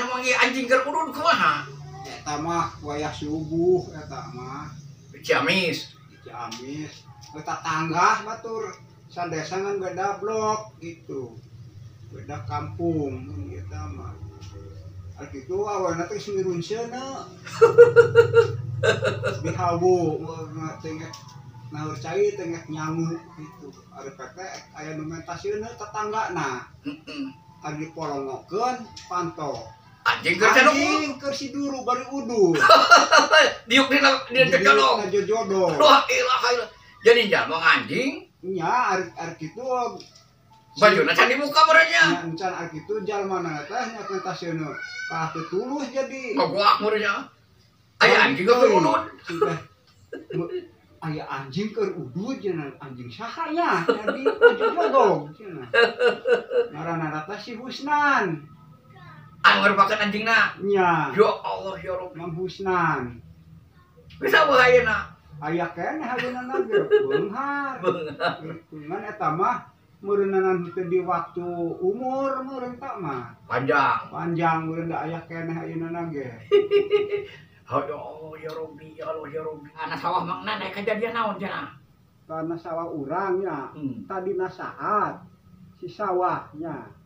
anu manggil anjing keur udud kumaha? Eta mah wayah subuh eta mah. Ciamis. Ciamis. Eta tangga batur sandesangan beda blok gitu. Beda kampung gitu mah. Ari kitu aweuna teh singirunceuna. Dihawu tengah naur cai tengah nyamuk gitu. Ari teh aya nu mentasieuna tetanggana. Ari dipolongokeun panto. Anjing keur cenah Anjing keur si duru bari udud. diuk di colong. Jodoh. Wah, ilah. Jadi jalma anjing. Nya ari kitu Bajuna can dibuka berenya. nya encan ari kitu jalmana teh nya pentasieuna kah teu tulus jadi. Ngogoak berenya. Aya anjing keur udud. Aya anjing keur udud cenah anjing saha nya jadi jodoh cenah. Ngaranna teh si Husnan. Anu ngarupakeun anjingna. Nya. Ya Allah ya Rabb. Mang Husnan. Bisa bahayeuna. Aya keneh hayeuna ge beunghar. Ngan eta mah meureunana teu di waktu umur meureun tak mah. Panjang meureun da aya keneh hayeuna ge. Ya Allah ya Rabbi ya Allah ya Rabbi. Ana sawah makna naik kejadian naon cenah? Karena sawah urang nya. Tadina saat si sawahnya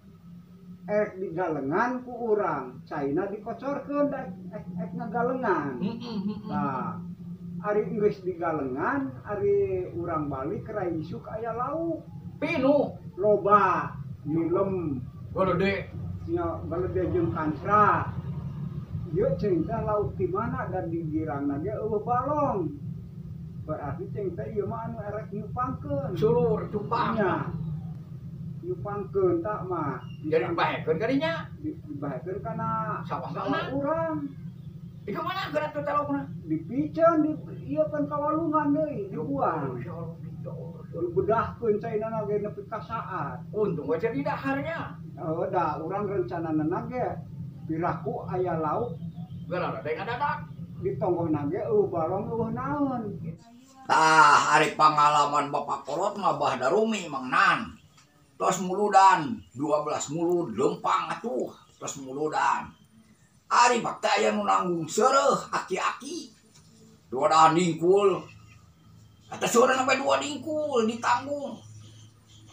digalengan ku urang, caina dikocorkeun ngagalengan. Nah, ari geus digalengan, ari urang balik rai isuk aya lauk. Pinu Loba, milem, gede. nya balede jeung kansra. Ieu ceung teh lauk di mana dan di girangna ge eueuh balong. Berarti ceung teh ieu mah anu erek nyupangkeun. Sulur cupang. Nya. Nyupangkeun tak mah. Jadi dibahekeun kadinya. Dibahekeun kana Sawah urang. Itu mana gerak teh laukna? Dipiceun ieu kan kawalungan deui dibuang. Dibedahkeun cainana ge nepi ka saat. Untung aja di daharnya. Oh da urang rencanana ge piraku aya lauk Gelar ada yang ngadadak. di tonggona ge balong eueuh naon. Tah ari pengalaman Bapak Kolot mah Bah Darumi Mang Nan. Tos muludan 12 mulud lempang atuh tos muludan. Ari bakta aya nu nanggung seureuh aki-aki. Dua dahan dingkul. Eta seureuh sampai dua dingkul ditanggung.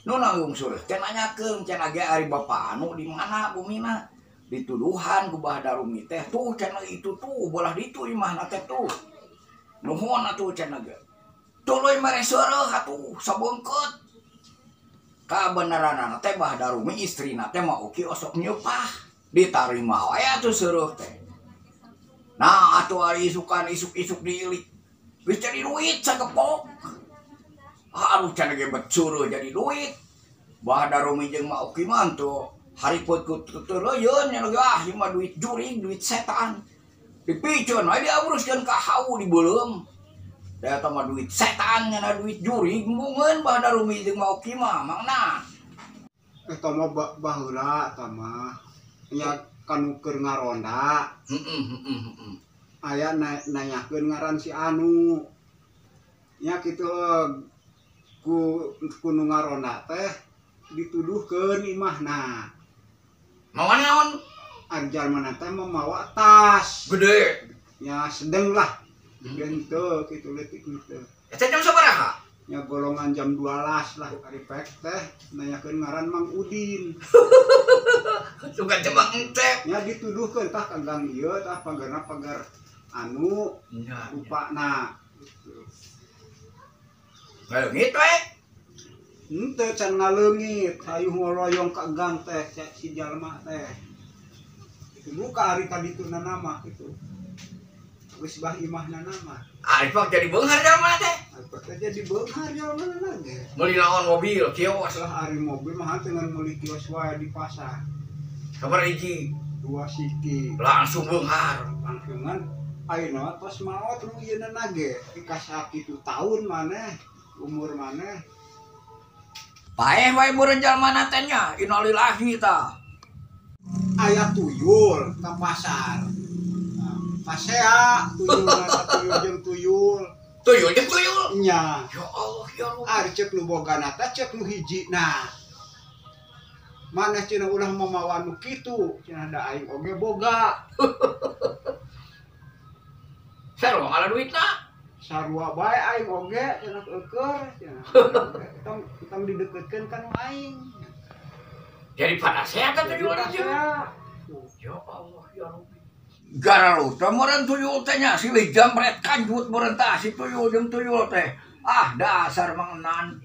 Nu nanggung seureuh teh nanyakeun cenah ge ari bapak anu di mana bumina? Dituduhan ku Bah Darumi teh tuh cenah itu tuh bolah ditu imahna teh tuh. Nuhun atuh cenah ge. Tuluy mere seureuh atuh sabeungkeut. Kabeneranana teh Bah Darumi istrina teh mah uki osok nyepah. Ditarima wae atuh seureuh teh. Nah atuh ari isukan isuk-isuk diilik. Geus jadi duit sagepok. Aduh cenah ge bet suruh jadi duit. Bah Darumi jeung mah uki mah tuh hariput ku teureuyeun nya ah ieu mah duit juring, duit setan. Dipiceun wae diabruskeun ka hawu dibeuleum. Da eta mah duit setan nya duit juring bungeun Bah Darumi jeung mah uki mah mangna. Eta mah baheula eta mah. Nya kanu keur ngaronda. Aya nanyakeun ngaran si anu. Nya kitu ku nu ngaronda teh dituduhkeun imahna. Mawa naon? Ari jalmana teh mamawa tas. Gede. Ya sedeng lah. Gedeun teu kitu leutik kitu. Eta jam sabaraha? Ya golongan jam 12 lah ari pek teh nanyakeun ngaran Mang Udin. Suka jembak entek. Ya dituduhkeun tah kanggang ieu tah pagarna pagar anu rupana gitu. Ngaleungit we. Henteu can ngaleungit, hayuh ngoloyong ka gang teh si jalma teh. Itu buka hari kadituna nama kitu. Geus bah imahna nama. Arifak jadi beunghar jalma teh. Arifak teh jadi beunghar jalma lagi. Meuli naon mobil kios. Lah ari mobil mah dengan meuli kios wae di pasar. Sabar hiji. 2 siki. Langsung beunghar. Langsungan ayeuna tos maot nu ieuna nage. Dikasih kitu tahun maneh, umur maneh. Paeh wae meureun jalmana teh nya, innalillahi tah. Aya tuyul ka pasar. Pasea tuyul jeung tuyul. Tuyul jeung tuyul. Nya. Ya Allah ya Allah. Ari ceuk nu bogana teh ceuk nu hijina. Mana cina ulah mamawa nu kitu, cina da aing oge boga. Sarua ngala duitna. Sarua bae aing oge cina eukeur cina. Tong dideketkeun ka nu aing. Jadi pada sehat kan tuyul Jadi teh. saya, Ya Allah ya Rabbi. Gara lu teh meureun tuyul teh nya silih jambret kanjut meureun tah si tuyul jeung tuyul teh. Ah dasar mangenan.